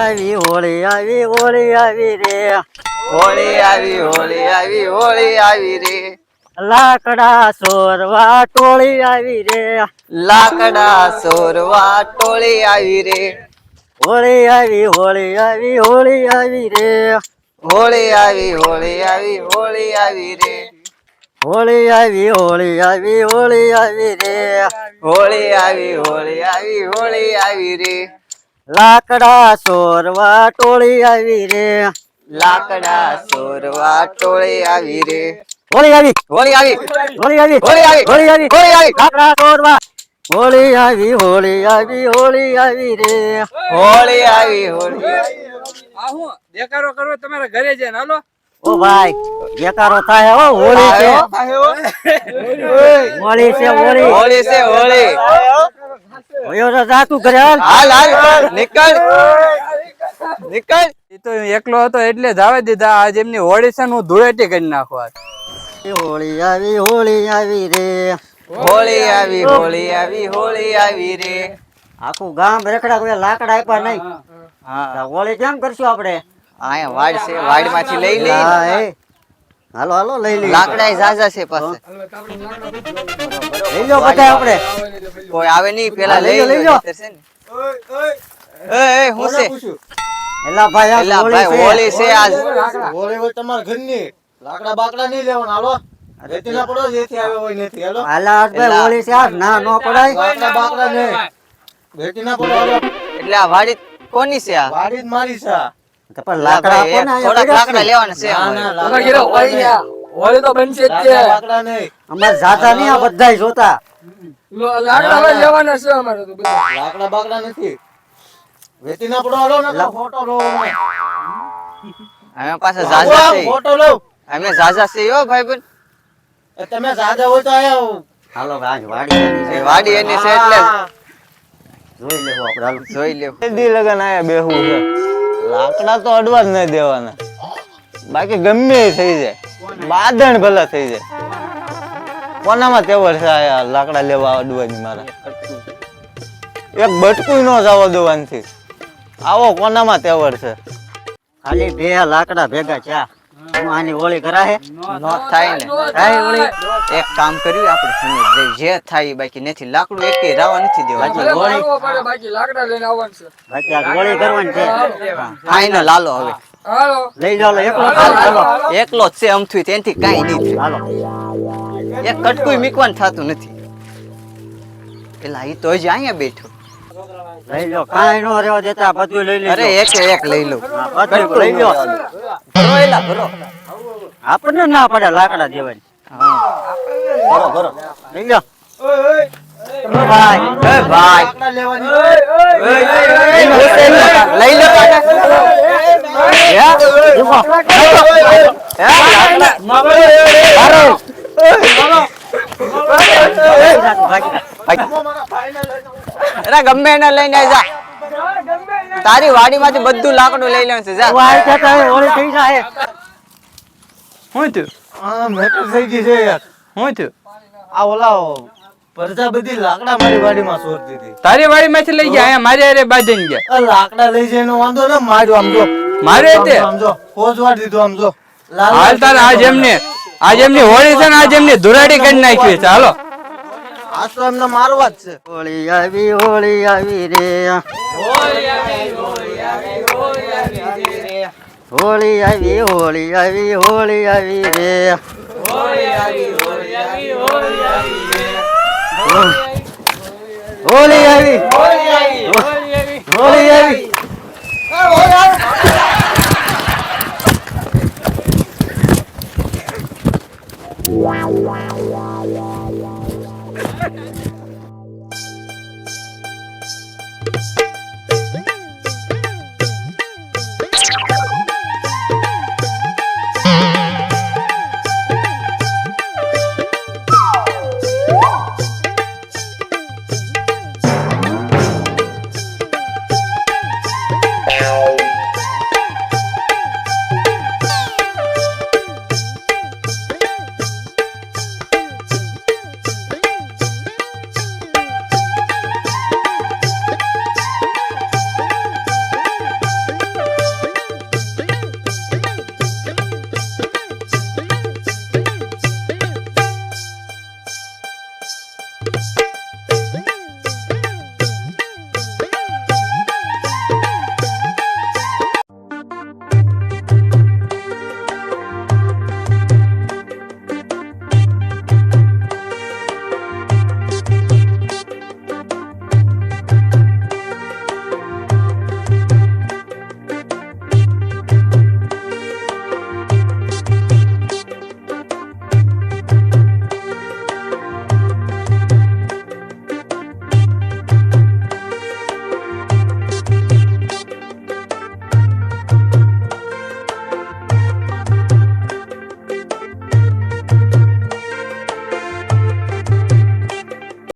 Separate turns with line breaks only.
આવી હોળી આવી હોળી આવી રે
હોળી આવી હોળી આવી હોળી આવી રે
લાકડા સોરવા ટોળી આવી રે
લાકડા સોરવા ટોળી આવી રે
હોળી આવી હોળી આવી હોળી આવી રે
હોળી આવી હોળી આવી હોળી આવી રે
હોળી આવી હોળી આવી હોળી આવી રે
હોળી આવી હોળી આવી હોળી આવી રે
લાકડા સોરવા ટોળી આવી રે
લાકડા સોરવા ટોળી આવી રે
હોળી આવી
હોળી આવી
હોળી આવી
હોળી આવી
હોળી આવી
હોળી આવી
લાકડા સોરવા હોળી આવી હોળી આવી હોળી આવી રે
હોળી આવી હોળી
આ હું દેખાડો કરો તમારા ઘરે જઈને હાલો
ઓ ભાઈ બેકારો થાય હો હોળી છે હોળી છે હોળી
હોળી છે હોળી
હોયો તો જા તું ઘરે હાલ
હાલ હાલ નીકળ નીકળ
એ તો એકલો હતો એટલે જ આવવા દીધા આજ એમની હોળી છે ને હું ધૂળેટી કરી નાખવા
હોળી આવી હોળી આવી રે
હોળી આવી હોળી આવી હોળી આવી રે
આખું ગામ રખડા કોઈ લાકડા આપ્યા નહીં
હા
હોળી કેમ કરશું આપણે
આયા વાડ છે વાડ માંથી લઈ લઈ
હા એ હાલો હાલો લઈ લઈએ
લાકડા ઝાઝા છે પાસે
લઈ લો બધા આપણે
કોઈ આવે નહીં પેલા
લઈ
લઈ
લો, લઈ લો.
લો એ હું છે
એલા ભાઈ આ
એલા ભાઈ હોળી છે આજ
હોળી હોય તમારા ઘરની લાકડા બાકડા નહીં લેવાના હાલો રેતી ના પડો જેથી આવે હોય નથી હાલો
હાલા ભાઈ હોળી છે આ ના નો પડાય
લાકડા બાકડા નહીં રેતી ના પડો હાલો
એટલે આ વાડી કોની છે આ
વાડી જ મારી છે આ.
તો પણ લાકડા આપો ને
થોડાક લાકડા લેવાના છે
ના,
અમારે.
ના, લાકડા
હોળી તો બનશે જ તે
બાકડા નહીં
અમારે જાતા નહીં આ બધાય જોતા
લાકડા લેવાના છે અમારે તો
લાકડા બાકડા નથી રેતી ના પડો હાલો ને ફોટો લો
અમે પાછા ઝાઝા છે
ફોટો લો
અમે ઝાઝા છે હો ભાઈબંધ
એ તમે સાદા હોય તો આયા
હાલો આજ વાડી
એ વાડી એની છે એટલે
જોઈ લેવું આપણે હાલો
જોઈ લેવું
દી લગન આયા બેહું છે લાકડા તો અડવા જ નહીં દેવાના બાકી ગમે એ થઈ જાય બાદણ ભલા થઈ જાય કોનામાં તેવડ છે આયા લાકડા લેવા અડવાની મારા એક બટકું ન જવા દેવાનથી આવો કોનામાં તેવડ છે
ખાલી બે લાકડા ભેગા ચા હું આની હોળી કરાહે
નો થાય ને
થાય હોળી
એક કામ કર્યું આપણે સમજી જે થાય એ બાકી નથી લાકડું એકે રાવા નથી દેવાનું
બાકી હોળી
બાકી લાકડા લઈને આવવાનું છે
બાકી આ હોળી કરવાની છે
ફાઈનલ હાલો હવે
હાલો
લઈ જાઓ એકલો હાલો
એકલો જ છે અમથું તેનથી કાંઈ નહીં
હાલો
થાય. એક કટકું મીકવાનું થતું નથી પેલા એ તો હજી અહીંયા બેઠો
લઈ લો કાંઈ નો રહેવા દેતા બધું લઈ લેજો
અરે એક એક લઈ લઉં
હા, બધું લઈ લો
ભરો એલા ભરો
આપણને ના પડે લાકડા દેવાની
ભરો ભરો
લઈ લો ભાઈ
એ ભાઈ
લાકડા લેવાની
લઈ લો કાકા.
હે? દીપો.
હે, લાકડા. અરે ગમે એને લઈને આઈ જા તારી વાડીમાંથી બધું લાકડું લઈ લેવાનું છે જા
તું આવી જતા હોય, હોળી થઈ જાય
શું થયું
હા મેટર થઈ ગઈ છે યાર
શું થયું
આ ઓલા પરજા બધી લાકડા મારી વાડીમાં છોડ દીધી
તારી વાડી માંથી લઈ ગયા અહીંયા મારી હારે બાંધીને ગયા
આ લાકડા લઈ જઈને વાંધો ને માર્યો આમ જો
મારે તે
આમ જો પોજવા દીધું આમ જો
હાલ તાર આજ એમની હોળી છે ને આજ એમની ધુરાડી કરી નાખી છે હાલો
આ તો એમને મારવા જ છે
હોળી આવી રે હોળી આવી હોળી આવી રે હોળી આવી હોળી આવી